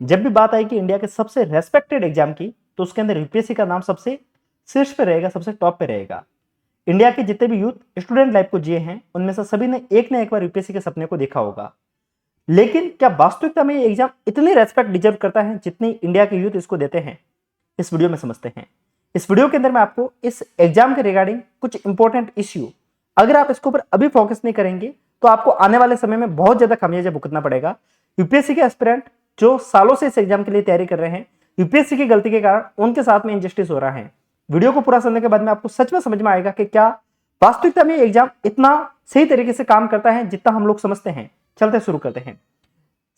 जब भी बात आई कि इंडिया के सबसे रेस्पेक्टेड एग्जाम की, तो उसके अंदर यूपीएससी का नाम सबसे शीर्ष पे रहेगा, सबसे टॉप पे रहेगा। इंडिया के जितने भी यूथ स्टूडेंट लाइफ को जिए हैं, उनमें से सभी ने एक ना एक बार यूपीएससी के सपने को देखा होगा। लेकिन क्या वास्तविकता में ये एग्जाम इतनी रेस्पेक्ट डिजर्व करता है जितनी इंडिया के यूथ इसको देते हैं? इस वीडियो में समझते हैं। इस वीडियो के अंदर मैं आपको इस एग्जाम के रिगार्डिंग कुछ इंपॉर्टेंट इश्यू, अगर आप इसके ऊपर अभी फोकस नहीं करेंगे तो आपको आने वाले समय में बहुत ज्यादा खामियाजा भुगतना पड़ेगा। यूपीएससी के एस्पिरेंट जो सालों से इस एग्जाम के लिए तैयारी कर रहे हैं, यूपीएससी की गलती के कारण उनके साथ में इनजस्टिस हो रहा है। वीडियो को पूरा सुनने के बाद में आपको सच में समझ में आएगा कि क्या वास्तविकता में एग्जाम इतना सही तरीके से काम करता है जितना हम लोग समझते हैं। चलते शुरू करते हैं।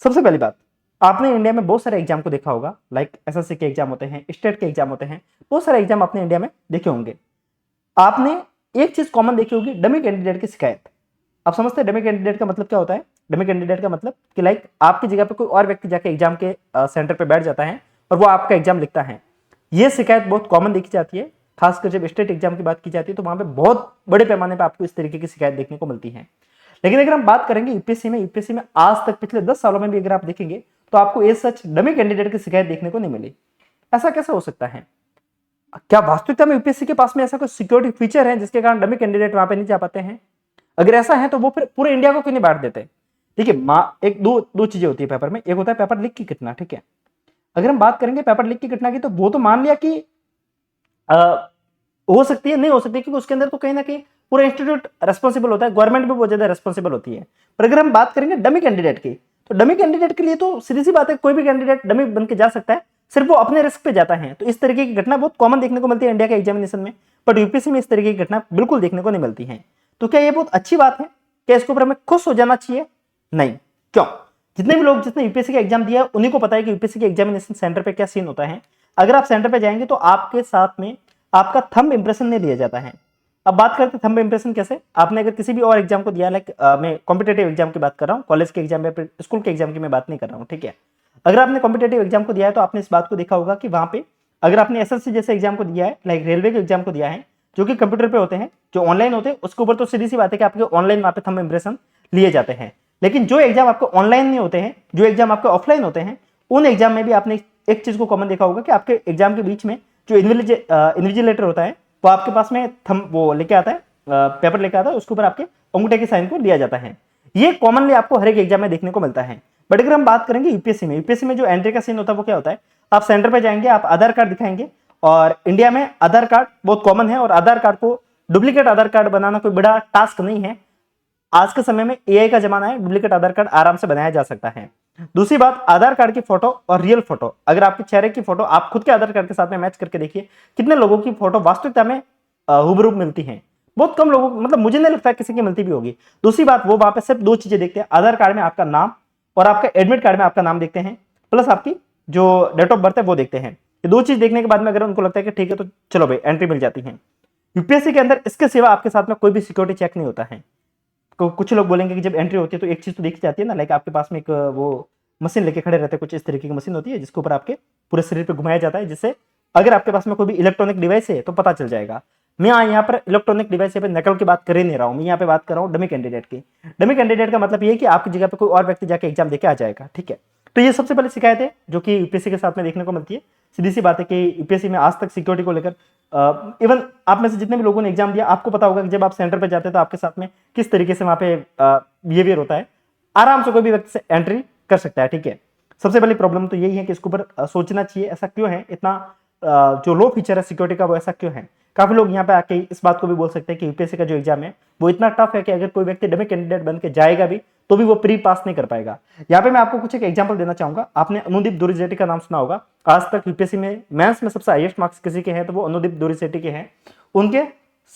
सबसे पहली बात, आपने इंडिया में बहुत सारे एग्जाम को देखा होगा, लाइक एसएससी के एग्जाम होते हैं, स्टेट के एग्जाम होते हैं, बहुत सारे एग्जाम आपने इंडिया में देखे होंगे। आपने एक चीज कॉमन देखी होगी, डमी कैंडिडेट की शिकायत। आप समझते हैं डमी कैंडिडेट का मतलब क्या होता है? डमी कैंडिडेट का मतलब कि लाइक आपकी जगह पे कोई और व्यक्ति जाके एग्जाम के सेंटर पे बैठ जाता है और वो आपका एग्जाम लिखता है। ये शिकायत बहुत कॉमन देखी जाती है, खासकर जब स्टेट एग्जाम की बात की जाती है तो वहां पे बहुत बड़े पैमाने पे आपको इस तरीके की शिकायत देखने को मिलती है। लेकिन अगर हम बात करेंगे यूपीएससी में आज तक पिछले 10 सालों में भी अगर आप देखेंगे तो आपको ये सच डमी कैंडिडेट की शिकायत देखने को नहीं मिली। ऐसा कैसे हो सकता है? क्या वास्तविकता में यूपीएससी के पास में ऐसा कोई सिक्योरिटी फीचर है जिसके कारण डमी कैंडिडेट वहां पे नहीं जा पाते हैं? अगर ऐसा है तो वो फिर पूरे इंडिया को क्यों नहीं बांट देते? देखिए, एक दो चीजें होती है पेपर में। एक होता है पेपर लीक की घटना, ठीक है। अगर हम बात करेंगे पेपर लीक की घटना की, तो वो तो मान लिया कि हो सकती है, नहीं हो सकती, क्योंकि उसके अंदर तो कहीं ना कहीं पूरा इंस्टीट्यूट रेस्पॉन्सिबल होता है, गवर्नमेंट भी बहुत ज्यादा रेस्पॉन्सिबल होती है। पर अगर हम बात करेंगे डमी कैंडिडेट की, तो डमी कैंडिडेट के लिए तो सीधी सी बात है, कोई भी कैंडिडेट डमी बन के जा सकता है, सिर्फ वो अपने रिस्क पे जाता है। तो इस तरीके की घटना बहुत कॉमन देखने को मिलती है इंडिया के एग्जामिनेशन में, बट यूपीएससी में इस तरीके की घटना बिल्कुल देखने को नहीं मिलती है। तो क्या ये बहुत अच्छी बात है? क्या इसके ऊपर हमें खुश हो जाना चाहिए? नहीं। क्यों? जितने भी लोग जिसने यूपीएससी का एग्जाम दिया है उन्हीं को पता है कि यूपीएससी के एग्जामिनेशन सेंटर पे क्या सीन होता है। अगर आप सेंटर पे जाएंगे तो आपके साथ में आपका थंब इंप्रेशन नहीं लिया जाता है। अब बात करते हैं थंब इंप्रेशन कैसे। आपने अगर किसी भी और एग्जाम को दिया, लाइक मैं कॉम्पिटेटिव एग्जाम की बात कर रहा हूँ, कॉलेज के एग्जाम या फिर स्कूल के एग्जाम की मैं बात नहीं कर रहा हूँ, ठीक है। अगर आपने कॉम्पिटेटिव एग्जाम को दिया है तो आपने इस बात को देखा होगा कि वहां पे अगर आपने एसएससी जैसे एग्जाम को दिया है, लाइक रेलवे के एग्जाम को दिया है, जो कि कंप्यूटर पे होते हैं, जो ऑनलाइन होते हैं, उसके ऊपर तो सीधी सी बात है कि आपके ऑनलाइन वहां पे थंब इंप्रेशन लिए जाते हैं। लेकिन जो एग्जाम आपके ऑनलाइन नहीं होते हैं, जो एग्जाम आपके ऑफलाइन होते हैं, उन एग्जाम में भी आपने एक चीज को कॉमन देखा होगा कि आपके एग्जाम के बीच में जो इन्विजिलेटर होता है वो आपके पास में थंब वो लेके आता है, पेपर लेके आता है, उसके ऊपर आपके अंगूठे के साइन को लिया जाता है। ये कॉमनली आपको हर एक एग्जाम में देखने को मिलता है। बट अगर हम बात करेंगे यूपीएससी में जो एंट्री का सीन होता है वो क्या होता है? आप सेंटर पे जाएंगे, आप आधार कार्ड दिखाएंगे, और इंडिया में आधार कार्ड बहुत कॉमन है, और आधार कार्ड को डुप्लीकेट आधार कार्ड बनाना कोई बड़ा टास्क नहीं है। आज के समय में एआई का जमाना है, डुप्लीकेट आधार कार्ड आराम से बनाया जा सकता है। दूसरी बात, आधार कार्ड की फोटो और रियल फोटो, अगर आपके चेहरे की फोटो आप खुद के आधार कार्ड के साथ में मैच करके देखिए, कितने लोगों की फोटो वास्तविकता में हुबहू मिलती है? बहुत कम लोगों, मतलब मुझे नहीं लगता किसी की मिलती भी होगी। दूसरी बात, वो वहां पे सिर्फ दो चीजें देखते हैं, आधार कार्ड में आपका नाम और आपका एडमिट कार्ड में आपका नाम देखते हैं, प्लस आपकी जो डेट ऑफ बर्थ है वो देखते हैं। ये दो चीज देखने के बाद में अगर उनको लगता है कि ठीक है तो चलो भाई एंट्री मिल जाती है। यूपीएससी के अंदर इसके सिवा आपके साथ में कोई भी सिक्योरिटी चेक नहीं होता है। कुछ लोग बोलेंगे कि जब एंट्री होती है तो एक चीज तो देखी जाती है ना, लाइक आपके पास में एक वो मशीन लेके खड़े रहते हैं, कुछ इस तरीके की मशीन होती है जिसके ऊपर आपके पूरे शरीर पे घुमाया जाता है, जिससे अगर आपके पास में कोई भी इलेक्ट्रॉनिक डिवाइस है तो पता चल जाएगा। मैं यहाँ पर इलेक्ट्रॉनिक डिवाइस पे नकल की बात कर ही नहीं रहा हूँ, मैं यहाँ पे बात कर रहा हूँ डमी कैंडिडेट की। डमी कैंडिडेट का मतलब ये है कि आपकी जगह पे कोई और व्यक्ति जाके एग्जाम देके आ जाएगा, ठीक है। तो ये सबसे पहले शिकायत है जो कि यूपीएससी के साथ में देखने को मिलती है। सीधी सी बात है कि यूपीएससी में आज तक सिक्योरिटी को लेकर इवन आप में से जितने भी लोगों ने एग्जाम दिया, आपको पता होगा कि जब आप सेंटर पे जाते हैं तो आपके साथ में किस तरीके से वहां पे बिहेवियर होता है। आराम से कोई भी व्यक्ति से एंट्री कर सकता है, ठीक है। सबसे पहली प्रॉब्लम तो यही है कि इसके ऊपर सोचना चाहिए, ऐसा क्यों है, इतना जो लो फीचर है सिक्योरिटी का वो ऐसा क्यों है। काफी लोग यहाँ पे आके इस बात को भी बोल सकते हैं कि यूपीएससी का जो एग्जाम है वो इतना टफ है कि अगर कोई व्यक्ति डमी कैंडिडेट बन के जाएगा भी तो भी वो प्री पास नहीं कर पाएगा। यहाँ पे मैं आपको कुछ एक एग्जांपल देना चाहूंगा। आपने अनुदीप दुरिजेटी का नाम सुना होगा। आज तक यूपीएससी में मेंस में सबसे हाईएस्ट मार्क्स किसी के हैं तो वो अनुदीप दुरिजेटी के हैं। उनके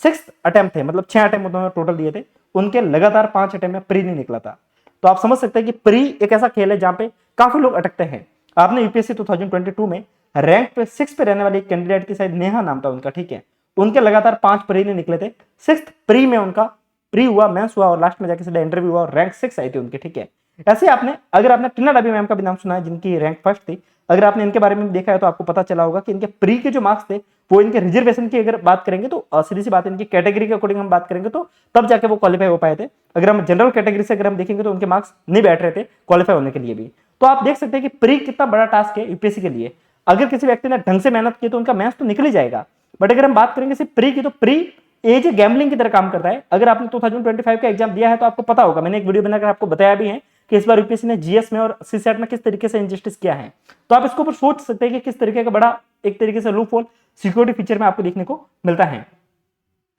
6th अटेम्प्ट थे, मतलब 6 अटेम्प्ट उन्होंने टोटल दिए थे, उनके लगातार 5 अटेम्प्ट में प्री नहीं निकला था। तो आप समझ सकते हैं कि प्री एक ऐसा खेल है जहां पे काफी लोग अटकते हैं। आपने यूपीएससी 2022 में रैंक पे 6 पे रहने वाली कैंडिडेट की शायद नेहा नाम था उनका, ठीक है, उनके लगातार 5 प्री नहीं निकले थे। 6th प्री में उनका प्री हुआ, मेंस हुआ, और लास्ट में जाके सीधा इंटरव्यू हुआ और रैंक 6 आई थी उनके, ठीक है। ऐसे आपने, अगर आपने टीना डाबी मैम का भी नाम सुना है जिनकी रैंक फर्स्ट थी, अगर आपने इनके बारे में देखा है तो आपको पता चला होगा कि इनके प्री के जो मार्क्स थे वो इनके रिजर्वेशन की अगर बात करेंगे तो सीधी सी बात है, इनकी कैटेगरी के अकॉर्डिंग हम बात करेंगे तो तब जाके वो क्वालिफाई हो पाए थे। अगर हम जनरल कैटेगरी से अगर हम देखेंगे तो उनके मार्क्स नहीं बैठ रहे थे क्वालिफाई होने के लिए भी। तो आप देख सकते हैं कि प्री कितना बड़ा टास्क है यूपीएससी के लिए। अगर किसी व्यक्ति ने ढंग से मेहनत की तो उनका मैथ्स तो निकल ही जाएगा, बट अगर हम बात करेंगे सिर्फ प्री की तो प्री एज गैम्बलिंग की तरह काम करता है। अगर आपने 2025 का एग्जाम दिया है तो आपको पता होगा, मैंने एक वीडियो बनाकर आपको बताया भी है कि इस बार यूपीएससी ने जीएस में और सीसेट में किस तरीके से इंजस्टिस किया है। तो आप इसके ऊपर सोच सकते हैं कि किस तरीके का बड़ा एक तरीके से लूप होल सिक्योरिटी फीचर में आपको देखने को मिलता है।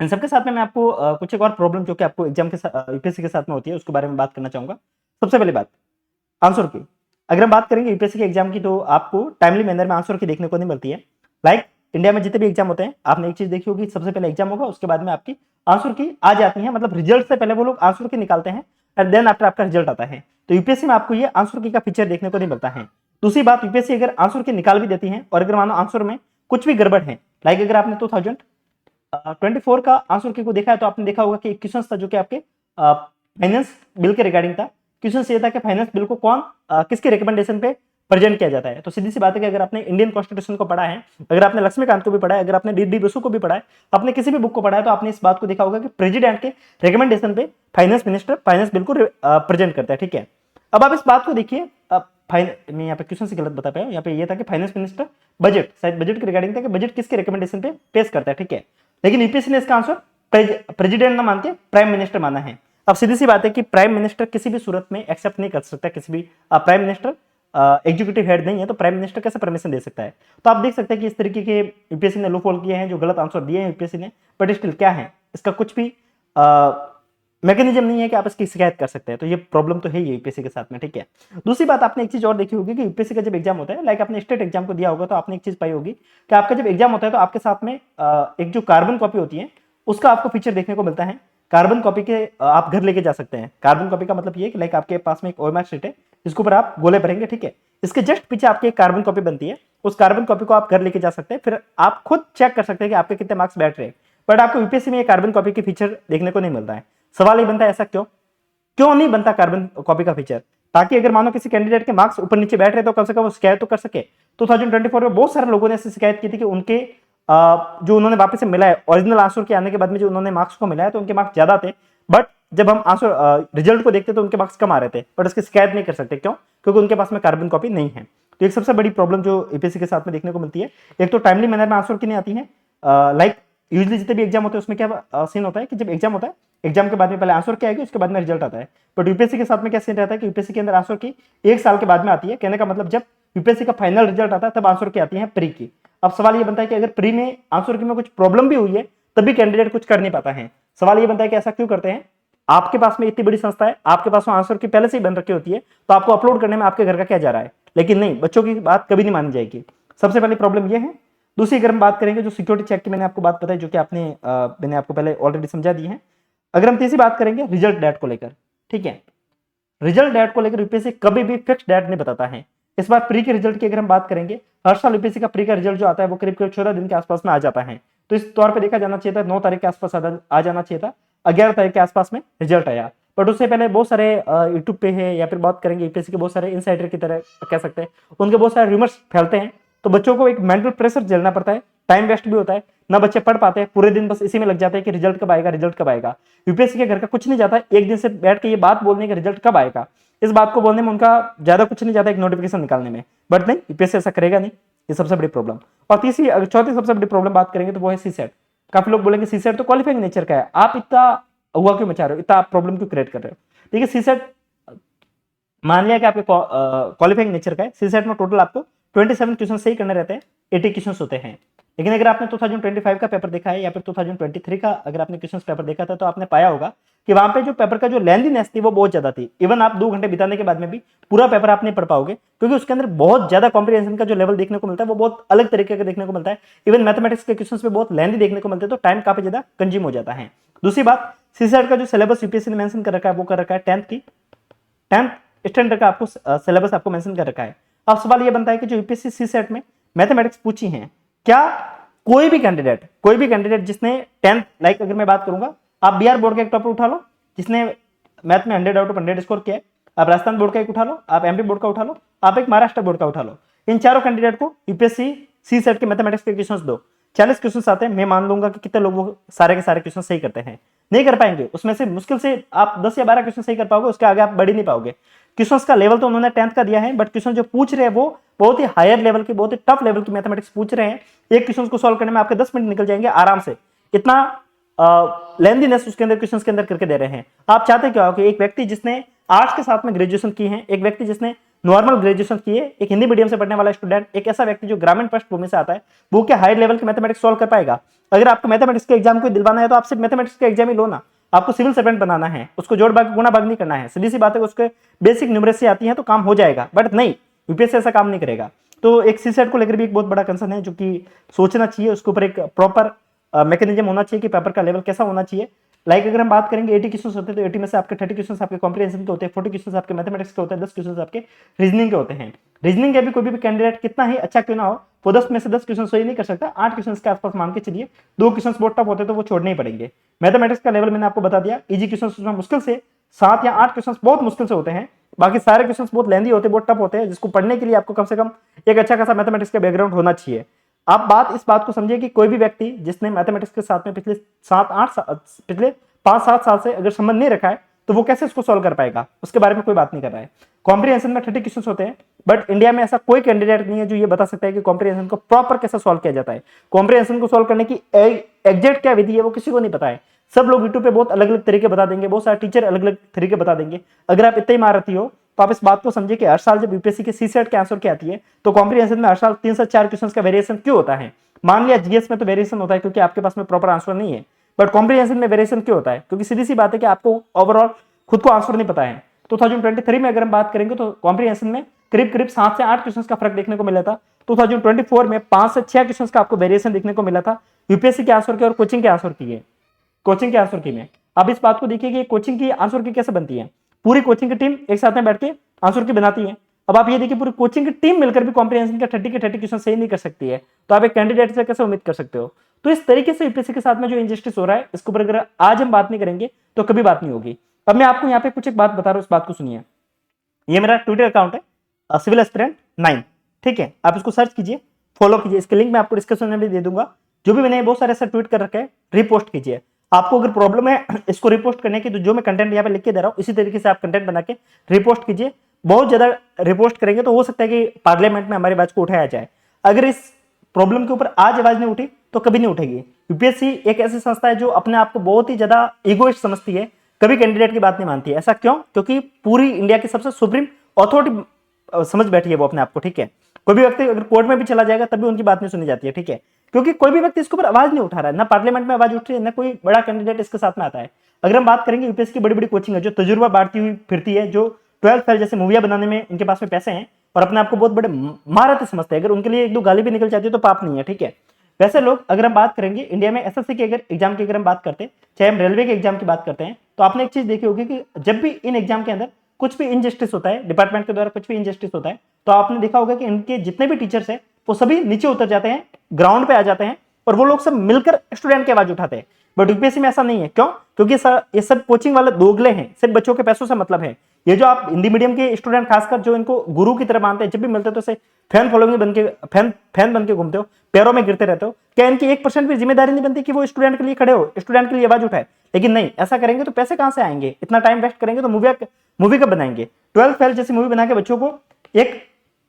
इन सबके साथ में मैं आपको कुछ एक और प्रॉब्लम जो कि आपको एग्जाम के साथ यूपीएससी के साथ में होती है उसके बारे में बात करना चाहूंगा। सबसे पहली बात आंसर की, अगर हम बात करेंगे यूपीएससी के एग्जाम की तो आपको टाइमली मैनर में आंसर की देखने को नहीं मिलती है। लाइक इंडिया में जितने भी एग्जाम होते हैं आपने एक चीज देखी होगी, सबसे पहले एग्जाम होगा उसके बाद में आपकी आंसर की आ जाती है, मतलब रिजल्ट से पहले वो लोग आंसर की निकालते हैं एंड देन आफ्टर आपका रिजल्ट आता है। तो यूपीएससी में आपको ये आंसर की का फीचर देखने को नहीं मिलता है। दूसरी बात, यूपीएससी अगर आंसर की निकाल भी देती है और अगर मानो आंसर में कुछ भी गड़बड़ है, लाइक अगर आपने 2024 का आंसर की को देखा है तो आपने देखा होगा कि एक क्वेश्चन था जो कि आपके फाइनेंस बिल के रिगार्डिंग था। क्वेश्चन ये था कि फाइनेंस बिल को कौन किसके रिकमेंडेशन पे प्रेजेंट किया जाता है। तो सीधी सी बात है कि अगर आपने इंडियन कॉन्स्टिट्यूशन को पढ़ा है, अगर आपने लक्ष्मीकांत को भी पढ़ा है, अगर आपने डी बसु को भी पढ़ा है, आपने किसी भी बुक को पढ़ा है तो आपने इस बात को देखा होगा कि प्रेसिडेंट के रिकमेंडेशन पे फाइनेंस मिनिस्टर फाइनेंस बिल को प्रेजेंट करता है। ठीक है, अब आप इस बात को देखिए, मैं यहाँ पे क्वेश्चन से गलत बता पाया, यहाँ पे ये था कि फाइनेंस मिनिस्टर बजट, शायद बजट के रिगार्डिंग था कि बजट किसके रिकमेंडेशन पे पेश करता है। ठीक है, लेकिन यूपीएससी ने इसका आंसर प्रेसिडेंट ना मान के प्राइम मिनिस्टर माना है। अब सीधी सी बात है कि प्राइम मिनिस्टर किसी भी सूरत में एक्सेप्ट नहीं कर सकता, किसी भी प्राइम मिनिस्टर एग्जीक्यूटिव हेड नहीं है तो प्राइम मिनिस्टर कैसे परमिशन दे सकता है। तो आप देख सकते हैं कि इस तरीके के यूपीएससी ने लूप होल किए हैं, जो गलत आंसर दिए हैं यूपीएससी ने, बट स्टिल क्या है, इसका कुछ भी मैकेनिज्म नहीं है कि आप इसकी शिकायत कर सकते हैं। तो ये प्रॉब्लम तो है ही यूपीएससी के साथ में। ठीक है, दूसरी बात आपने एक चीज और देखी होगी कि यूपीएससी का जब एग्जाम होता है, लाइक आपने स्टेट एग्जाम को दिया होगा तो आपने एक चीज पाई होगी कि आपका जब एग्जाम होता है तो आपके साथ में एक जो कार्बन कॉपी होती है उसका आपको फीचर देखने को मिलता है। कार्बन कॉपी के आप घर लेके जा सकते हैं। कार्बन कॉपी का मतलब ये कि लाइक आपके पास में एक ओएमआर शीट है जिसके ऊपर आप गोले भरेंगे। ठीक है, इसके जस्ट पीछे आपकी एक कार्बन कॉपी बनती है, उस कार्बन कॉपी को आप घर लेके जा सकते हैं, फिर आप खुद चेक कर सकते हैं कि आपके कितने मार्क्स बैठ रहे हैं। बट आपको यूपीएससी में ये कार्बन कॉपी के फीचर देखने को नहीं मिल रहा है। सवाल ये बनता है ऐसा क्यों, क्यों नहीं बनता कार्बन कॉपी का फीचर, ताकि अगर मानो किसी कैंडिडेट के मार्क्स ऊपर नीचे बैठ रहे तो कम से कम वो शिकायत तो कर सके। 2024 में बहुत सारे लोगों ने ऐसी शिकायत की थी कि उनके जो उन्होंने वापस से मिला है ओरिजिनल आंसर के आने के बाद में जो उन्होंने मार्क्स को मिला है तो उनके मार्क्स ज्यादा थे, बट जब हम आंसर रिजल्ट को देखते तो उनके मार्क्स कम आ रहे थे, बट उसकी शिकायत नहीं कर सकते। क्यों? क्योंकि उनके पास में कार्बन कॉपी नहीं है। तो एक सबसे बड़ी प्रॉब्लम जो यूपीएससी के साथ में देखने को मिलती है, एक तो टाइमली मैनर में आंसर की नहीं आती है। लाइक यूजली जितने भी एग्जाम होते हैं उसमें क्या सीन होता है कि जब एग्जाम होता है, एग्जाम के बाद में पहले आंसर की आएगी, उसके बाद में रिजल्ट आता है। बट यूपीएससी के साथ में क्या सीन रहता है कि यूपीएससी के अंदर आंसर की 1 साल के बाद में आती है। कहने का मतलब जब यूपीएससी का फाइनल रिजल्ट आता है तब आंसर की आती है प्री की। अब सवाल ये बनता है कि अगर प्री में आंसर की में कुछ प्रॉब्लम भी हुई है तब भी कैंडिडेट कुछ कर नहीं पाता है। सवाल ये बनता है कि ऐसा क्यों करते हैं। आपके पास में इतनी बड़ी संस्था है, आपके पास में आंसर की पहले से ही बन रखी होती है, तो आपको अपलोड करने में आपके घर का क्या जा रहा है। लेकिन नहीं, बच्चों की बात कभी नहीं मानी जाएगी। सबसे पहली प्रॉब्लम यह है। दूसरी अगर हम बात करेंगे जो सिक्योरिटी चेक की मैंने आपको बात बताई, जो कि मैंने आपको पहले ऑलरेडी समझा दी है। अगर हम तीसरी बात करेंगे रिजल्ट डेट को लेकर, ठीक है, रिजल्ट डेट को लेकर यूपीएससी कभी भी फिक्स डेट नहीं बताता है। इस बार प्री के रिजल्ट की अगर हम बात करेंगे, हर साल यूपीएससी का प्री का रिजल्ट जो आता है वो करीब करीब 14 दिन के आसपास में आ जाता है। तो इस तौर पे देखा जाना चाहिए था 9 तारीख के आसपास आ जाना चाहिए था, 11 तारीख के आसपास में रिजल्ट आया। बट उससे पहले बहुत सारे यूट्यूब पे है या फिर बात करेंगे यूपीएससी के बहुत सारे इनसाइडर की तरह कह सकते हैं, उनके बहुत सारे रूमर्स फैलते हैं। तो बच्चों को एक मेंटल प्रेशर झेलना पड़ता है, टाइम वेस्ट भी होता है, ना बच्चे पढ़ पाते हैं, पूरे दिन बस इसी में लग जाते हैं कि रिजल्ट कब आएगा, रिजल्ट कब आएगा। यूपीएससी के घर का कुछ नहीं जाता, एक दिन से बैठ के ये बात बोलने का रिजल्ट कब आएगा, इस बात को बोलने में उनका ज्यादा कुछ नहीं जाता, एक नोटिफिकेशन निकालने में। बट नहीं, यूपीएससी ऐसा करेगा नहीं, ये सबसे बड़ी प्रॉब्लम। और चौथी सबसे बड़ी प्रॉब्लम बात करेंगे तो वो है सीसेट। काफी लोग बोलेंगे सीसेट तो क्वालिफाइंग नेचर का है, आप इतना हुआ क्यों मचा रहे हो, इतना प्रॉब्लम क्यों क्रिएट कर रहे हो। देखिए सीसेट मान लिया कि आपके क्वालिफाइंग नेचर का है, सीसेट में टोटल आपको 27 क्वेश्चन सही करने रहते हैं, 80 क्वेश्चन होते हैं। लेकिन अगर आपने 2025 का पेपर देखा है या फिर 2023 का अगर आपने क्वेश्चन पेपर देखा था तो आपने पाया होगा कि वहां पे जो पेपर का जो लेंथीनेस थी वो बहुत ज्यादा थी। इवन आप 2 घंटे बिताने के बाद में भी पूरा पेपर आप नहीं पढ़ पाओगे, क्योंकि उसके अंदर बहुत ज्यादा कॉम्प्रिहेंशन का जो लेवल देखने को मिलता है वो बहुत अलग तरीके का देखने को मिलता है। इवन मैथमेटिक्स के क्वेश्चन पे बहुत लेंथी देखने को मिलते हैं, तो टाइम काफी ज्यादा कंज्यूम हो जाता है। दूसरी बात, सीसेट का जो सिलेबस यूपीएससी ने मेंशन कर रखा है वो कर रखा है 10th स्टैंडर्ड का आपको सिलेबस आपको मेंशन कर रखा है। अब सवाल ये बनता है कि जो यूपीएससी सीसेट में मैथमेटिक्स पूछी है, क्या कोई भी कैंडिडेट जिसने 10th, लाइक अगर मैं बात करूंगा, आप बिहार बोर्ड के एक टॉपर उठा लो जिसने मैथ में 100 आउट ऑफ 100 स्कोर किया है, आप राजस्थान बोर्ड का एक उठा लो, आप एमपी बोर्ड का उठा लो, आप एक महाराष्ट्र बोर्ड का उठा लो, इन चारों कैंडिडेट को यूपीएससी सी सेट के मैथमेटिक्स के क्वेश्चंस दो, 40 क्वेश्चंस आते हैं, मैं मान लूंगा कि कितने लोग वो सारे के सारे क्वेश्चन सही करते हैं, नहीं कर पाएंगे, उसमें से मुश्किल से आप 10 या 12 क्वेश्चन सही कर पाओगे, उसके आगे आप बढ़ ही नहीं पाओगे। क्वेश्चंस का लेवल तो उन्होंने 10th का दिया है, बट क्वेश्चन जो पूछ रहे हैं वो बहुत ही हायर लेवल की, बहुत ही टफ लेवल की मैथमेटिक्स पूछ रहे हैं। एक क्वेश्चन को सॉल्व करने में आपके 10 मिनट निकल जाएंगे आराम से, इतना लेंथीनेस उसके अंदर क्वेश्चंस के अंदर करके दे रहे हैं। आप चाहते क्या हो कि एक व्यक्ति जिसने आर्ट्स के साथ में ग्रेजुएशन की है, एक व्यक्ति जिसने नॉर्मल ग्रेजुएशन की है, एक हिंदी मीडियम से पढ़ने वाला स्टूडेंट, एक ऐसा व्यक्ति जो ग्रामीण पृष्ठभूमि से आता है, वो क्या हाई लेवल के मैथमेटिक्स सॉल्व कर पाएगा? अगर आपको मैथमेटिक्स के एग्जाम को दिलवाना है तो आप सिर्फ मैथमेटिक्स का एग्जाम ही लो ना, आपको सिविल सर्वेंट बनाना है, उसको जोड़ भाग गुणा भाग नहीं करना है, सीधी सी बात है, उसके बेसिक न्यूमरेसी आती है तो काम हो जाएगा, बट नहीं, यूपीएससी ऐसा काम नहीं करेगा। तो एक सी सेट को लेकर भी एक बहुत बड़ा कंसर्न है, जो कि सोचना चाहिए, उसके ऊपर एक प्रॉपर मैकेनिज्म होना चाहिए कि पेपर का लेवल कैसा होना चाहिए। लाइक अगर हम बात करेंगे 80 क्वेश्चन होते हैं तो 80 में से आपके 30 क्वेश्चन आपके कॉम्प्रिहेंशन के होते हैं, 40 क्वेश्चन आपके मैथमेटिक्स के होते हैं, 10 क्वेश्चन आपके रीजनिंग के होते हैं। रीजनिंग के भी कोई भी कैंडिडेट कितना ही अच्छा क्यों ना हो, वो 10 में से 10 क्वेश्चन सही नहीं कर सकता, 8 क्वेश्चन के आसपास मान के चलिए, 2 क्वेश्चन बहुत टफ होते हैं तो वो छोड़ने ही पड़ेंगे। मैथमेटिक्स का लेवल मैंने आपको बता दिया, इजी क्वेश्चन उसमें मुश्किल से 7 या 8 क्वेश्चन बहुत मुश्किल से होते हैं, बाकी सारे क्वेश्चन बहुत लेंदी होते हैं, बहुत टफ होते हैं, जिसको पढ़ने के लिए आपको कम से कम एक अच्छा खासा मैथमेटिक्स का बैकग्राउंड होना चाहिए। आप इस बात को समझिए कि कोई भी व्यक्ति जिसने मैथमेटिक्स के साथ में पिछले 5-7 साल से अगर संबंध नहीं रखा है तो वो कैसे इसको सॉल्व कर पाएगा, उसके बारे में कोई बात नहीं कर रहा है। कॉम्प्रिहेंशन में 30 क्वेश्चन होते हैं, बट इंडिया में ऐसा कोई कैंडिडेट नहीं है जो ये बता सकता है कि कॉम्प्रिहेंशन को प्रॉपर कैसे सॉल्व किया जाता है। कॉम्प्रिहेंशन को सॉल्व करने की एग्जैक्ट क्या विधि है वो किसी को नहीं पता है। सब लोग यूट्यूब पे बहुत अलग अलग तरीके बता देंगे, बहुत सारे टीचर अलग अलग तरीके बता देंगे। अगर आप इतने ही महारथी हो तो आप इस बात को समझिए कि हर साल जब यूपीएससी के सी सेट के आंसर क्या आती है तो कॉम्प्रिहेंशन में हर साल 3 से 4 क्वेश्चन का वेरिएशन क्यों होता है? मान लिया जीएस में तो वेरिएशन होता है क्योंकि आपके पास में प्रॉपर आंसर नहीं है, बट कॉम्प्रिहेंशन में वेरिएशन क्यों होता है? क्योंकि सीधी सी बात है कि आपको ओवरऑल खुद को आंसर नहीं पता है। 2023 में अगर हम बात करेंगे तो कॉम्प्रिहेंशन में करीब करीब 7 से 8 क्वेश्चन का फर्क देखने को मिला था। 2024 में 5 से 6 क्वेश्चन का आपको वेरिएशन देखने को मिला था यूपीएससी के आंसर के और कोचिंग के आंसर की। कोचिंग के आंसर की में अब इस बात को देखिए कि कोचिंग की आंसर की कैसे बनती है। पूरी कोचिंग की टीम एक साथ में बैठ के आंसर की बनाती है। अब आप ये देखिए पूरी कोचिंग की टीम मिलकर भी कॉम्प्रिहेंशन के 30 के 30 क्वेश्चन सही नहीं कर सकती है, तो आप एक कैंडिडेट से कैसे उम्मीद कर सकते हो? तो इस तरीके से यूपीएससी के साथ में जो इंजस्टिस हो रहा है इसके ऊपर अगर आज हम बात नहीं करेंगे तो कभी बात नहीं होगी। अब मैं आपको यहाँ पे कुछ एक बात बता रहा हूँ, इस बात को सुनिए। ये मेरा ट्विटर अकाउंट है सिविल एस्पिरेंट 9, ठीक है, आप इसको सर्च कीजिए, फॉलो कीजिए, इसके लिंक मैं आपको डिस्क्रिप्शन में भी दे दूंगा। जो भी मैंने बहुत सारे ऐसे ट्वीट कर रखे हैं रिपोस्ट कीजिए। आपको अगर प्रॉब्लम है इसको रिपोस्ट करने की तो जो मैं कंटेंट यहाँ पे लिख के दे रहा हूँ इसी तरीके से आप कंटेंट बना के रिपोस्ट कीजिए। बहुत ज्यादा रिपोस्ट करेंगे तो हो सकता है कि पार्लियामेंट में हमारी आवाज को उठाया जाए। अगर इस प्रॉब्लम के ऊपर आज आवाज नहीं उठी तो कभी नहीं उठेगी। यूपीएससी एक ऐसी संस्था है जो अपने आप को बहुत ही ज्यादा इगोइस्ट समझती है, कभी कैंडिडेट की बात नहीं मानती है। ऐसा क्यों? क्योंकि पूरी इंडिया की सबसे सुप्रीम अथॉरिटी समझ बैठी है वो अपने आप को, ठीक है। कोई भी व्यक्ति अगर कोर्ट में भी चला जाएगा तब भी उनकी बात नहीं सुनी जाती है, ठीक है, क्योंकि कोई भी व्यक्ति इसके ऊपर आवाज नहीं उठा रहा है, ना पार्लियामेंट में आवाज उठ रही है, ना कोई बड़ा कैंडिडेट इसके साथ में आता है। अगर हम बात करेंगे यूपीएससी की बड़ी बड़ी कोचिंग है जो तजुर्बा बांटती हुई फिरती है, जो 12th फेल जैसे मूवियां बनाने में इनके पास में पैसे हैं और अपने आप को बहुत बड़े महारथी समझते हैं, अगर उनके लिए 1-2 गाली भी निकल जाती है तो पाप नहीं है, ठीक है। वैसे लोग अगर हम बात करेंगे इंडिया में एसएससी के अगर एग्जाम की अगर हम बात करते हैं, चाहे हम रेलवे के एग्जाम की बात करते हैं, तो आपने एक चीज देखी होगी कि जब भी इन एग्जाम के अंदर कुछ भी इनजस्टिस होता है, डिपार्टमेंट के द्वारा कुछ भी इनजस्टिस होता है, तो आपने देखा होगा कि इनके जितने भी टीचर्स हैं वो सभी नीचे उतर जाते हैं, ग्राउंड पे आ जाते हैं और वो लोग सब मिलकर स्टूडेंट की आवाज उठाते हैं। बट यूपीएससी में ऐसा नहीं है। क्यों? क्योंकि ये सब कोचिंग वाले दोगले हैं, सिर्फ बच्चों के पैसों से मतलब है। ये जो आप हिंदी मीडियम के स्टूडेंट खासकर जो इनको गुरु की तरह मानते हैं, जब भी मिलते हैं तो फैन फॉलोइंग बन के फैन बन के घूमते हो, पैरों में गिरते रहते हो। क्या इनकी 1% भी जिम्मेदारी नहीं बनती कि वो स्टूडेंट के लिए खड़े हो, स्टूडेंट के लिए आवाज उठाए? लेकिन नहीं, ऐसा करेंगे तो पैसे कहां से आएंगे? इतना टाइम वेस्ट करेंगे तो मूवी कब बनाएंगे? 12th फेल जैसी मूवी बना के बच्चों को एक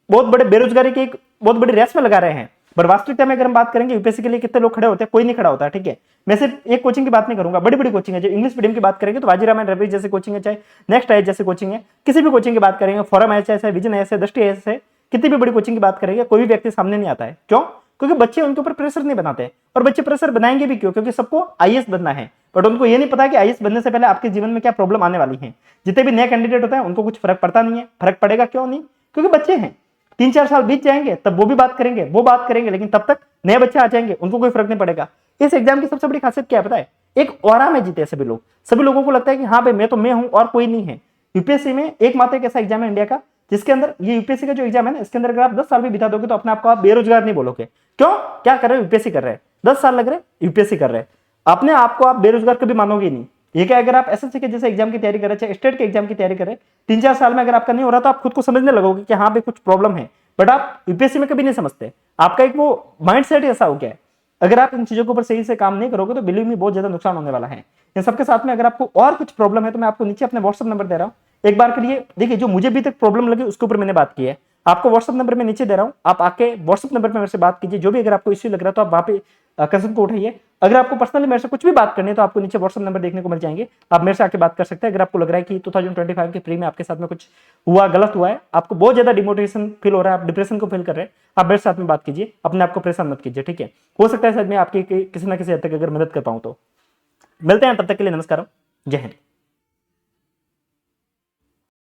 बहुत बड़े बेरोजगारी की एक बहुत बड़ी रेस में लगा रहे हैं। पर वास्तविकता में अगर हम बात करेंगे यूपीएससी के लिए कितने लोग खड़े होते हैं, कोई नहीं खड़ा होता है, ठीक है। मैं सिर्फ एक कोचिंग की बात नहीं करूंगा, बड़ी बड़ी कोचिंग है। जो इंग्लिश मीडियम की बात करेंगे तो बाजीराम एंड रवि जैसे कोचिंग है, चाहे नेक्स्ट आई जैसे कोचिंग है, किसी भी कोचिंग की बात करेंगे, फॉरम है, चाहे विजन है, दृष्टि है, कितनी भी बड़ी कोचिंग की बात करेंगे, कोई भी व्यक्ति सामने नहीं आता है। क्यों? क्योंकि बच्चे उनके ऊपर प्रेशर नहीं बनाते। और बच्चे प्रेशर बनाएंगे भी क्यों? क्योंकि सबको आईएएस बनना है, बट उनको ये नहीं पता कि आईएएस बनने से पहले आपके जीवन में क्या प्रॉब्लम आने वाली है। जितने भी नए कैंडिडेट होते हैं उनको कुछ फर्क पड़ता नहीं है। फर्क पड़ेगा क्यों नहीं? क्योंकि बच्चे हैं। 3-4 साल बीत जाएंगे तब वो भी बात करेंगे, वो बात करेंगे, लेकिन तब तक नए बच्चे आ जाएंगे, उनको कोई फर्क नहीं पड़ेगा। इस एग्जाम की सबसे बड़ी खासियत क्या है पता है? एक ऑरा में जीते सभी लोग। सभी लोगों को लगता है कि हाँ भाई मैं हूं और कोई नहीं है। यूपीएससी में एकमात्र एक ऐसा एग्जाम है इंडिया का जिसके अंदर ये यूपीएससी का जो एग्जाम है ना, इसके अंदर अगर आप 10 साल भी बिता दोगे तो अपने आप को आप बेरोजगार नहीं बोलोगे। क्यों? क्या कर रहे हो? यूपीएससी कर रहे हैं। 10 साल लग रहे हैं, यूपीएससी कर रहे हैं। अपने आप को आप बेरोजगार कभी मानोगे नहीं। ये क्या, अगर आप एसएससी के जैसे एग्जाम की तैयारी कर रहे हैं, चाहे स्टेट के एग्जाम की तैयारी कर रहे हैं, 3-4 साल में अगर आपका नहीं हो रहा तो आप खुद को समझने लगोगे कि हाँ भाई कुछ प्रॉब्लम है, बट आप यूपीएससी में कभी नहीं समझते। आपका एक वो माइंड सेट ऐसा हो गया है। अगर आप इन चीजों के ऊपर सही से काम नहीं करोगे तो बिलीव में बहुत ज्यादा नुकसान होने वाला है। इन सबके साथ में अगर आपको और कुछ प्रॉब्लम है तो मैं आपको नीचे अपने व्हाट्सएप नंबर दे रहा हूँ, एक बार के लिए देखिए, जो मुझे भी तक प्रॉब्लम लगी उसके ऊपर मैंने बात की है। आपको व्हाट्सएप नंबर मैं नीचे दे रहा हूँ, आप आके व्हाट्सएप नंबर पर मेरे से बात कीजिए। जो भी अगर आपको इश्यू लग रहा है तो आप वहां पे कंसर्न को उठाइए। अगर आपको पर्सनली मेरे से कुछ भी बात करनी है तो आपको नीचे व्हाट्सएप नंबर देखने को मिल जाएंगे, आप मेरे से आके बात कर सकते हैं। अगर आपको लग रहा है कि 2025 के प्री में आपके साथ में कुछ हुआ, गलत हुआ है, आपको बहुत ज्यादा डिमोटिवेशन फील हो रहा है, आप डिप्रेशन को फील कर रहे हैं, आप मेरे साथ में बात कीजिए, अपने आप को परेशान मत कीजिए, ठीक है। हो सकता है शायद मैं आपकी किसी ना किसी हद तक अगर मदद कर पाऊं तो। मिलते हैं, तब तक के लिए नमस्कार, जय हिंद।